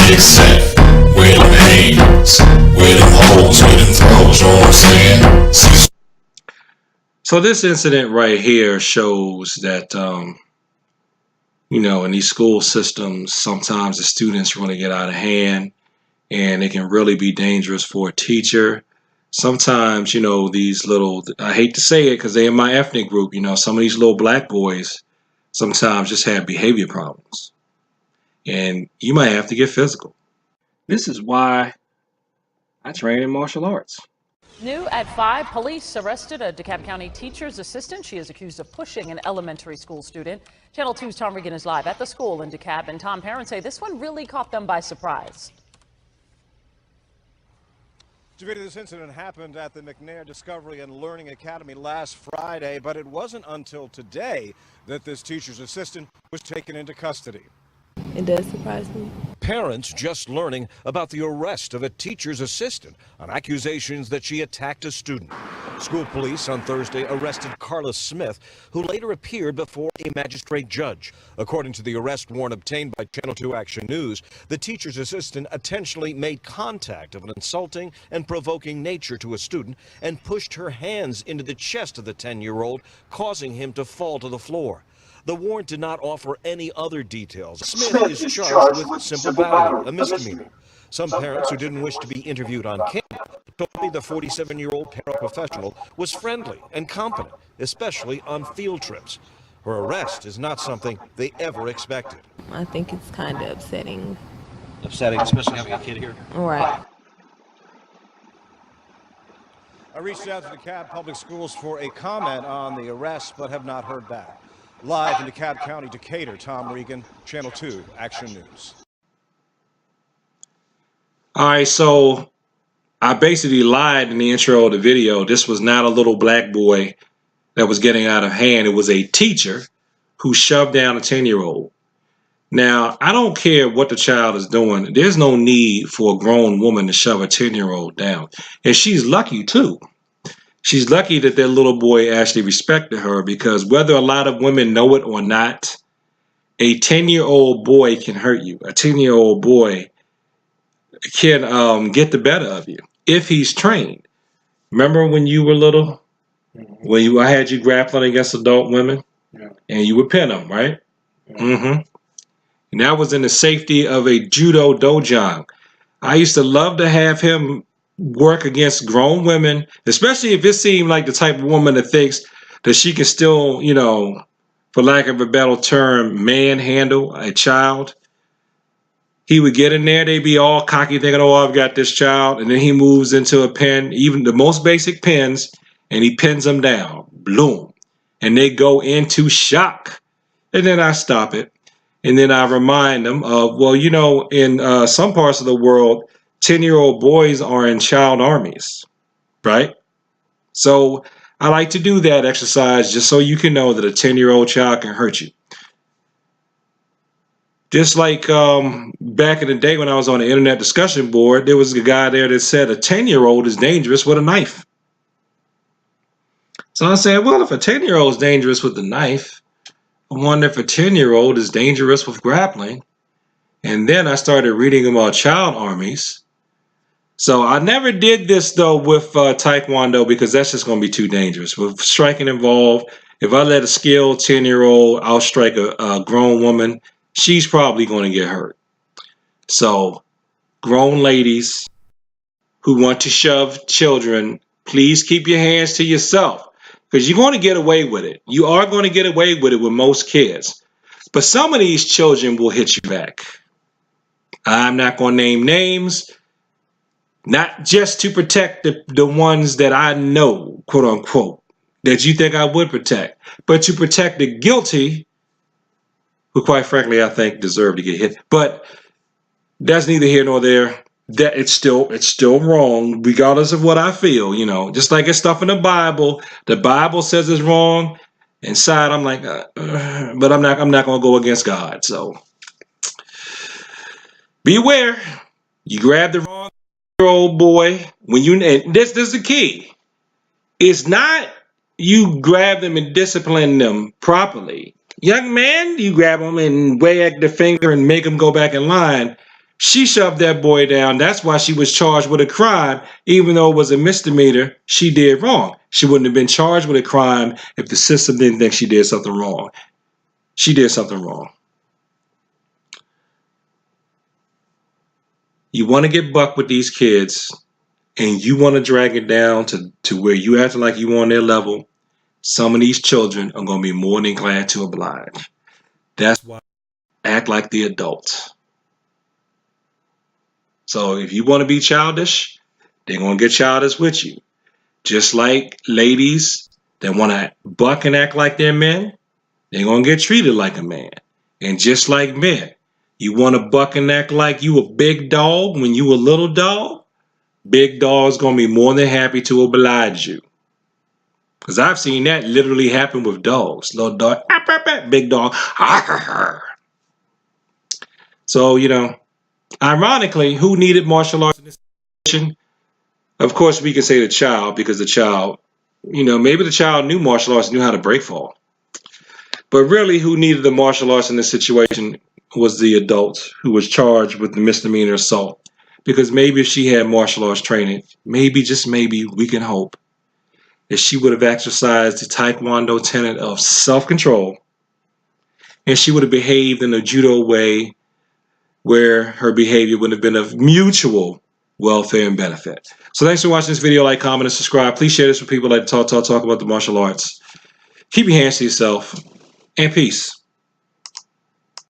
get set. Where them haters, where them hoes, where them throws, you know what I'm saying? Cecil. So this incident right here shows that, in these school systems, sometimes the students really get out of hand and it can really be dangerous for a teacher. Sometimes, these little, I hate to say it because they're in my ethnic group, some of these little black boys sometimes just have behavior problems and you might have to get physical. This is why I train in martial arts. New at 5, police arrested a DeKalb County teacher's assistant. She is accused of pushing an elementary school student. Channel 2's Tom Regan is live at the school in DeKalb, and Tom, parents say this one really caught them by surprise. This incident happened at the McNair Discovery and Learning Academy last Friday, but it wasn't until today that this teacher's assistant was taken into custody. It does surprise me. Parents just learning about the arrest of a teacher's assistant on accusations that she attacked a student. School police on Thursday arrested Carla Smith, who later appeared before a magistrate judge. According to the arrest warrant obtained by Channel 2 Action News, the teacher's assistant intentionally made contact of an insulting and provoking nature to a student and pushed her hands into the chest of the 10-year-old, causing him to fall to the floor. The warrant did not offer any other details. Smith is charged with simple battery, a misdemeanor. Some parents who didn't wish to be interviewed on camera told me the 47-year-old paraprofessional was friendly and competent, especially on field trips. Her arrest is not something they ever expected. I think it's kind of upsetting. Upsetting, especially having a kid here? Right. I reached out to the DeKalb Public Schools for a comment on the arrest, but have not heard back. Live in DeKalb County, Decatur, Tom Regan, Channel 2 Action News. All right, so I basically lied in the intro of the video. This was not a little black boy that was getting out of hand. It was a teacher who shoved down a 10-year-old. Now, I don't care what the child is doing. There's no need for a grown woman to shove a 10-year-old down. And she's lucky, too. She's lucky that that little boy actually respected her, because whether a lot of women know it or not, a 10-year-old boy can hurt you. A 10-year-old boy can get the better of you if he's trained. Remember when you were little? When I had you grappling against adult women? Yeah. And you would pin them, right? Yeah. And that was in the safety of a judo dojo. I used to love to have him work against grown women, especially if it seemed like the type of woman that thinks that she can still, for lack of a better term, manhandle a child. He would get in there, they'd be all cocky thinking, oh, I've got this child. And then he moves into a pen, even the most basic pins, and he pins them down. Bloom. And they go into shock. And then I stop it. And then I remind them of, well, in some parts of the world, 10-year-old boys are in child armies, right? So I like to do that exercise just so you can know that a 10-year-old child can hurt you. Just like back in the day when I was on the internet discussion board, there was a guy there that said a 10-year-old is dangerous with a knife. So I said, well, if a 10-year-old is dangerous with a knife, I wonder if a 10-year-old is dangerous with grappling. And then I started reading about child armies. So I never did this, though, with Taekwondo, because that's just going to be too dangerous. With striking involved, if I let a skilled 10-year-old outstrike a grown woman, she's probably going to get hurt. So grown ladies who want to shove children, please keep your hands to yourself, because you're going to get away with it. You are going to get away with it with most kids. But some of these children will hit you back. I'm not going to name names. Not just to protect the ones that I know, quote unquote, that you think I would protect, but to protect the guilty, who quite frankly I think deserve to get hit. But that's neither here nor there. That it's still wrong, regardless of what I feel. Just like it's stuff in the Bible says it's wrong. Inside I'm like, but I'm not going to go against God. So beware. You grab the wrong old boy when and this is the key. It's not you grab them and discipline them properly. Young man, you grab them and wag the finger and make them go back in line. She shoved that boy down. That's why she was charged with a crime, even though it was a misdemeanor. She did wrong. She wouldn't have been charged with a crime if the system didn't think she did something wrong. She did something wrong. You want to get buck with these kids, and you want to drag it down to where you acting like you on their level. Some of these children are going to be more than glad to oblige. That's why act like the adults. So if you want to be childish, they're going to get childish with you. Just like ladies that want to buck and act like they're men, they're going to get treated like a man. And just like men, you want to buck and act like you a big dog when you a little dog, big dog's going to be more than happy to oblige you. Because I've seen that literally happen with dogs. Little dog, big dog. So, ironically, who needed martial arts in this situation? Of course, we can say the child, because the child, maybe the child knew martial arts, knew how to break fall. But really, who needed the martial arts in this situation was the adult who was charged with the misdemeanor assault. Because maybe if she had martial arts training, maybe, just maybe, we can hope that she would have exercised the Taekwondo tenet of self-control, and she would have behaved in a judo way where her behavior would have been of mutual welfare and benefit. So thanks for watching this video. Like, comment, and subscribe. Please share this with people that talk about the martial arts. Keep your hands to yourself, and peace.